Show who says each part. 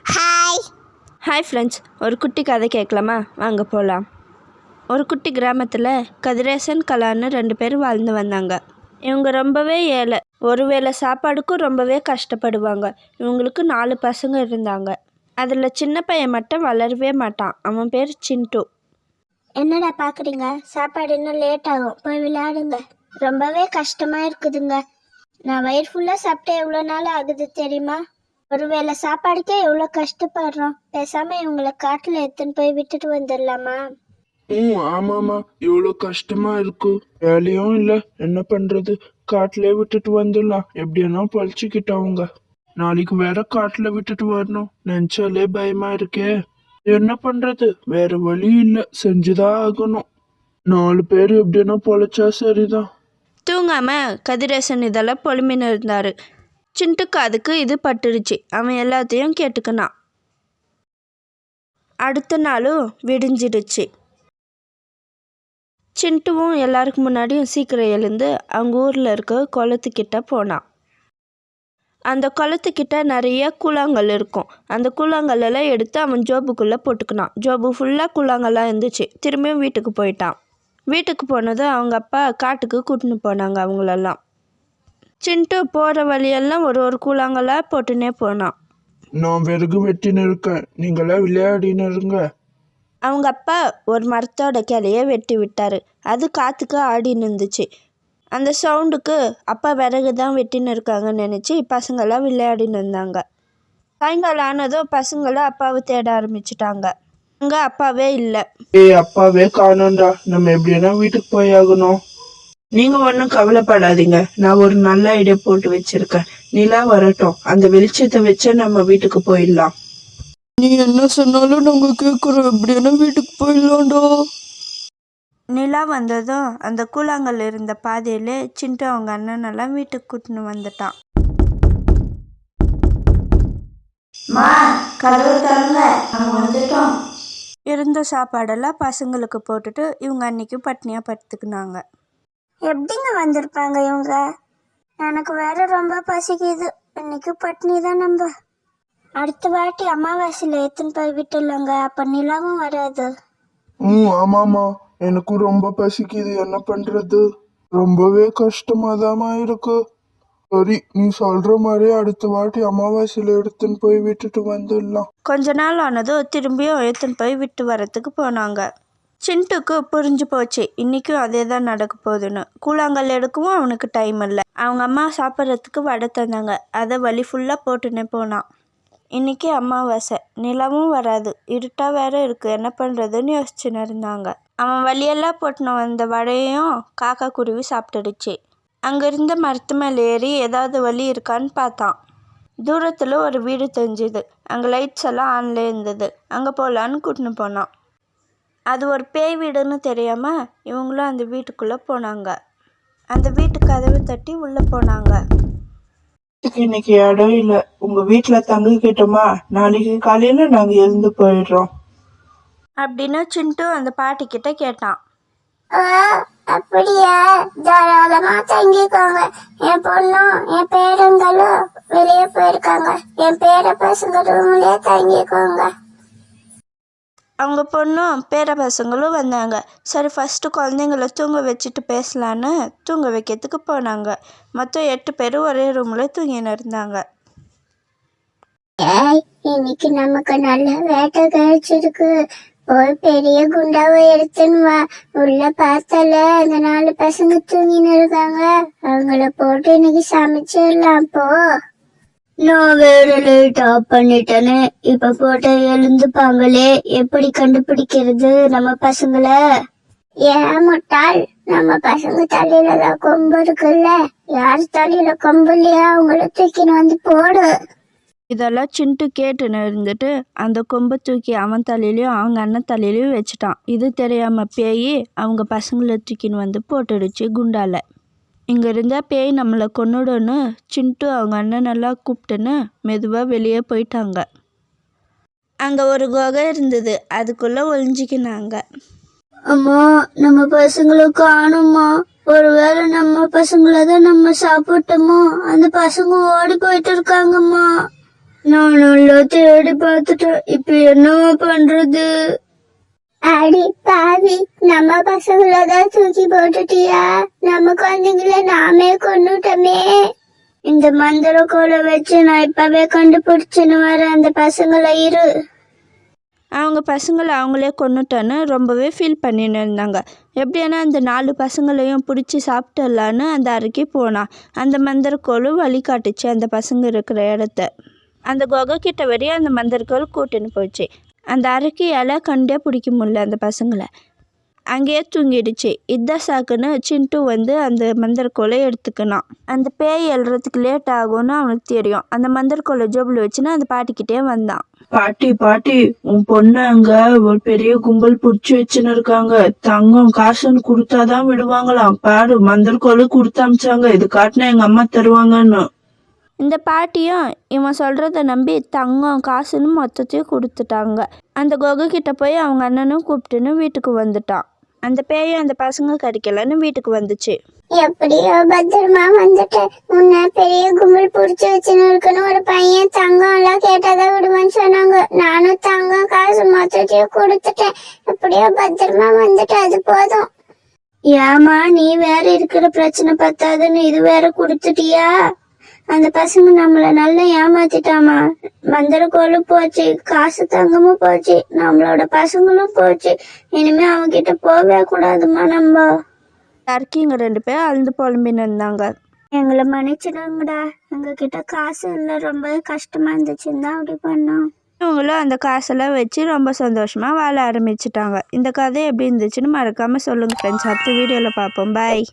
Speaker 1: Hi
Speaker 2: hi friends, ஒரு குட்டி கதை கேட்கலாமா? வாங்க போகலாம். ஒரு குட்டி கிராமத்தில் கதிரேசன் கலான்னு 2 பேர் வாழ்ந்து வந்தாங்க. இவங்க ரொம்பவே ஏழை. ஒரு வேளை சாப்பாடுக்கும் ரொம்பவே கஷ்டப்படுவாங்க. இவங்களுக்கு 4 பசங்க இருந்தாங்க. அதில் சின்ன பையன் மட்டும் வளரவே மாட்டான். அவன் பேர் சிண்டு.
Speaker 1: என்னடா பார்க்குறீங்க? சாப்பாடு இன்னும் லேட் ஆகும், போய் விளையாடுங்க. ரொம்பவே கஷ்டமாக இருக்குதுங்க. நான் வயிறு ஃபுல்லாக சாப்பிட்டு எவ்வளோ நாள் ஆகுது தெரியுமா? ஒருவேளை சாப்பாடுக்கே எவ்வளோ கஷ்டப்படுறோம். பேசாமல் இவங்களை காட்டில் எடுத்துன்னு போய் விட்டுட்டு வந்துடலாமா?
Speaker 3: ஆமாமா, இவ்வளோ கஷ்டமா இருக்கு. வேலையும் இல்ல, என்ன பண்றது? காட்டுல விட்டுட்டு வந்துடலாம். எப்படியானா பழிச்சுக்கிட்டவங்க. நாளைக்கு வேற காட்டுல விட்டுட்டு வரணும். நினைச்சாலே பயமா இருக்கே. என்ன பண்றது? வேற வழி இல்ல, செஞ்சுதான் ஆகணும். 4 பேர் எப்படியானா பொழைச்சா சரிதான்.
Speaker 2: தூங்காம கதிரேசன் இதெல்லாம் பொறுமின்னு இருந்தார். சிண்டுக்கு அதுக்கு இது பட்டுருச்சு. அவன் எல்லாத்தையும் கேட்டுக்கினான். அடுத்த நாளும் விடிஞ்சிடுச்சு. சிண்டுவும் எல்லாருக்கு முன்னாடியும் சீக்கிரம் எழுந்து அவங்க ஊரில் இருக்க குளத்துக்கிட்ட போனான். அந்த குளத்துக்கிட்ட நிறைய கூழாங்கல் இருக்கும். அந்த கூழாங்கல்லாம் எடுத்து அவன் ஜோபுக்குள்ளே போட்டுக்கினான். ஜோபு ஃபுல்லாக கூழாங்கல்லாம் இருந்துச்சு. திரும்பியும் வீட்டுக்கு போயிட்டான். வீட்டுக்கு போனதும் அவங்க அப்பா காட்டுக்கு கூட்டின்னு போனாங்க அவங்களெல்லாம். சிண்டு போகிற வழியெல்லாம் ஒரு கூழாங்கல்லாம் போட்டுனே போனான்.
Speaker 3: நான் விறகு வெட்டின்னு இருக்கேன், நீங்களாம் விளையாடின்னு இருங்க.
Speaker 2: அவங்க அப்பா ஒரு மரத்தோட கிளைய வெட்டி விட்டார். அது காற்றுக்கு ஆடின்னு இருந்துச்சு. அந்த சவுண்டுக்கு அப்பா விறகு தான் வெட்டின்னு இருக்காங்கன்னு நினச்சி பசங்களாம் விளையாடின்னு இருந்தாங்க. சாயங்காலம் ஆனதும் பசங்களாம் அப்பாவை தேட ஆரம்பிச்சிட்டாங்க. அங்கே அப்பாவே இல்லை.
Speaker 3: அப்பாவே காணோம்டா. நம்ம எப்படின்னா வீட்டுக்கு போய் ஆகணும். நீங்க ஒன்றும் கவலைப்படாதீங்க, நான் ஒரு நல்ல ஐடியா போட்டு வச்சிருக்கேன். நிலா வரட்டும், அந்த வெளிச்சத்தை வச்ச நம்ம வீட்டுக்கு போயிடலாம். நீ என்ன சொன்னாலும் நாங்க கேட்குறோம். எப்படின்னா வீட்டுக்கு போயிடலாம்டா.
Speaker 2: நிலா வந்ததும் அந்த கூழாங்கல் இருந்த பாதையிலே சிண்டு அவங்க அண்ணனெல்லாம் வீட்டுக்கு கூட்டின்னு வந்துட்டான். இருந்த சாப்பாடெல்லாம் பசங்களுக்கு போட்டுட்டு இவங்க அன்னைக்கு பட்னியாக படுத்துக்கினாங்க.
Speaker 1: எப்படிங்க வந்திருப்பாங்க இவங்க? எனக்கு வேற ரொம்ப பசிக்குது. இன்னைக்கு பட்னி தான். நம்ம அடுத்த வாட்டி அமாவாசையில் எடுத்துன்னு போய் விட்டுடலாங்க. அப்போ நிலாவும் வராது.
Speaker 3: ஆமாமா, எனக்கும் ரொம்ப பசிக்குது. என்ன பண்றது? ரொம்பவே கஷ்டமாதாமா இருக்கு. சரி, நீ சொல்ற மாதிரி அடுத்த வாட்டி அமாவாசையில எடுத்துன்னு போய் விட்டுட்டு வந்துடலாம்.
Speaker 2: கொஞ்ச நாள் ஆனதும் திரும்பியும் எடுத்துன்னு போய் விட்டு வரத்துக்கு போனாங்க. சிண்டுக்கு புரிஞ்சு போச்சு, இன்றைக்கும் அதே தான் நடக்க போகுதுன்னு. கூழாங்கல் எடுக்கவும் அவனுக்கு டைம் இல்லை. அவங்க அம்மா சாப்பிட்றதுக்கு வடை தந்தாங்க. அதை வழி ஃபுல்லாக போட்டுன்னே போனான். இன்றைக்கி அமாவாசை, நிலவும் வராது, இருட்டாக வேற இருக்குது, என்ன பண்ணுறதுன்னு யோசிச்சுன்னு இருந்தாங்க. அவன் வழியெல்லாம் போட்டுன்னு வந்த வடையும் காக்கா குருவி சாப்பிட்டுடுச்சு. அங்கே இருந்த மரத்து மேலே ஏறி ஏதாவது வழி இருக்கான்னு பார்த்தான். தூரத்தில் ஒரு வீடு தெரிஞ்சுது. அங்கே லைட்ஸ் எல்லாம் ஆன்ல இருந்தது. அங்கே போகலான்னு கூட்டின்னு போனான். அது ஒரு பேய் வீடுன்னு தெரியாமல் இவங்களும் அந்த வீட்டுக்குள்ளே போனாங்க. அந்த வீட்டு கதவு தட்டி உள்ளே போனாங்க.
Speaker 3: இன்னைக்கு இடம் இல்லை, உங்க வீட்டுல தங்கிக்கிட்டோமா, நாளைக்கு காலையில நாங்க எழுந்து போயிடுறோம்
Speaker 2: அப்படின்னு சிண்டு அந்த பாட்டி கிட்ட கேட்டான்.
Speaker 1: அப்படியா? தாராளமா தங்கிக்கோங்க. என் பொண்ணும் என் பேரங்களும் வெளியே போயிருக்காங்க. என் பேர பசங்க ரூம்லயே தங்கிக்கோங்க.
Speaker 2: அவங்க பொண்ணும் பேர பசங்களும் வந்தாங்க. சரி, ஃபஸ்ட்டு குழந்தைங்கள தூங்க வச்சுட்டு பேசலான்னு தூங்க வைக்கிறதுக்கு போனாங்க. மொத்தம் 8 பேர் ஒரே ரூமில் தூங்கின்னு இருந்தாங்க.
Speaker 1: இன்னைக்கு நமக்கு நல்ல வேட்டை கழிச்சிருக்கு. ஒரு பெரிய குண்டாவை எடுத்துன்னு வா. உள்ள பார்த்தால அந்த 4 பசங்க தூங்கின்னு இருக்காங்க. அவங்கள போட்டு இன்னைக்கு சமைச்சிடலாம். போ. நான் வேற லைட் ஆஃப் பண்ணிட்டேனே. இப்ப போட்ட எழுந்துப்பாங்களே, எப்படி கண்டுபிடிக்கிறது நம்ம பசங்கள? ஏன் முட்டாள், நம்ம பசங்க தலையில தான் கொம்பு இருக்குல்ல. யார் தலையில கொம்பு இல்லையா அவங்கள தூக்கின்னு வந்து போடு.
Speaker 2: இதெல்லாம் சிண்டு கேட்டுன்னு இருந்துட்டு அந்த கொம்பை தூக்கி அவன் தலையிலையும் அவங்க அண்ணன் தலையிலையும் வச்சுட்டான். இது தெரியாமல் பேய் அவங்க பசங்களை தூக்கின்னு வந்து போட்டுடுச்சு குண்டால. இங்கே இருந்தால் பேய் நம்மளை கொன்னுடுன்னு சிண்டு அவங்க அண்ணனெல்லாம் கூப்பிட்டுன்னு மெதுவாக வெளியே போயிட்டாங்க. அங்கே ஒரு குகை இருந்தது, அதுக்குள்ளே ஒளிஞ்சிக்கினாங்க.
Speaker 1: அம்மா, நம்ம பசங்களை காணுமா? ஒருவேளை நம்ம பசங்களை தான் நம்ம சாப்பிட்டோமோ? அந்த பசங்க ஓடி போயிட்டு இருக்காங்கம்மா.
Speaker 2: நான் நல்லா தேடி பார்த்துட்டேன். இப்ப என்னவா பண்றது?
Speaker 1: அடி பாவி, நம்ம பசங்களதான் தூக்கி போட்டுட்டியா? நம்ம குழந்தைங்கள நாமே கொன்னுட்டோமே.
Speaker 2: இந்த மந்திர கோலை வச்சு நான் இப்பவே கண்டுபிடிச்சுன்னு வரேன் அந்த பசங்களை. இரு. அவங்க பசங்களை அவங்களே கொன்னுட்டேன்னு ரொம்பவே ஃபீல் பண்ணின்னு இருந்தாங்க. எப்படின்னா அந்த 4 பசங்களையும் பிடிச்சி சாப்பிட்டுடலான்னு அந்த அறைக்கு போனான். அந்த மந்திரக்கோளும் வழிகாட்டுச்சு அந்த பசங்க இருக்கிற இடத்த. அந்த குகை கிட்ட வரையும் அந்த மந்திரக்கோள் கூட்டின்னு போச்சு. அந்த அறைக்கு இலை கண்டே பிடிக்க முடியல அந்த பசங்களை. அங்கேயே தூங்கிடுச்சு. இதான் சாக்குன்னு சிண்டு வந்து அந்த மந்திரக்கோலை எடுத்துக்கினான். அந்த பேய் எழுறதுக்கு லேட் ஆகும்னு அவனுக்கு தெரியும். அந்த மந்திரக்கோலை ஜோபில் வச்சுன்னு அந்த பாட்டிக்கிட்டே வந்தான்.
Speaker 3: பாட்டி உன் பொண்ணு அங்க ஒரு பெரிய கும்பல் புடிச்சு வச்சுன்னு இருக்காங்க. தங்கம் காசுன்னு கொடுத்தாதான் விடுவாங்களாம். பாரு, மந்திரக்கோளு கொடுத்து அமிச்சாங்க. இது காட்டினா எங்க அம்மா தருவாங்கன்னு.
Speaker 2: இந்த பாட்டியும் இவன் சொல்கிறத நம்பி தங்கம் காசுன்னு மொத்தத்தையும் கொடுத்துட்டாங்க. அந்த குகை கிட்ட போய் அவங்க அண்ணனும் கூப்பிட்டுன்னு வீட்டுக்கு வந்துட்டான். அந்த பேயும் அந்த பசங்க கிடைக்கலன்னு வீட்டுக்கு வந்துச்சு.
Speaker 1: எப்படியோ பத்திரமா வந்துட்டேன். முன்ன பெரிய கும்பல் புடிச்சு வச்சுன்னு இருக்குன்னு ஒரு பையன் தங்கம் எல்லாம் கேட்டாதான் விடுவான்னு சொன்னாங்க. நானும் தங்கம் காசு மொத்தத்தையும் கொடுத்துட்டேன். எப்படியோ பத்திரமா வந்துட்டேன், அது போதும்.
Speaker 2: ஏமா நீ வேற இருக்கிற பிரச்சனை பத்தாதுன்னு இது வேற கொடுத்துட்டியா? அந்த பசங்க நம்மள நல்லா ஏமாத்திட்டாமா. மந்திரக்கோளும் போச்சு, காசு தங்கமும் போச்சு, நம்மளோட பசங்களும் போச்சு. இனிமே அவங்க கிட்ட போவே கூடாதுமா நம்ம. டர்க்கிங்க 2 பேர் அழுந்து புலம்பின்னு இருந்தாங்க.
Speaker 1: எங்களை மன்னிச்சிடுங்கடா, எங்க கிட்ட காசு இல்லை, ரொம்ப கஷ்டமா இருந்துச்சுன்னு தான் அப்படி பண்ணோம்.
Speaker 2: இவங்களும் அந்த காசெல்லாம் வச்சு ரொம்ப சந்தோஷமா வாழ ஆரம்பிச்சிட்டாங்க. இந்த கதை எப்படி இருந்துச்சுன்னு மறக்காம சொல்லுங்க ஃப்ரெண்ட்ஸ். அடுத்த வீடியோல பார்ப்போம். பாய்.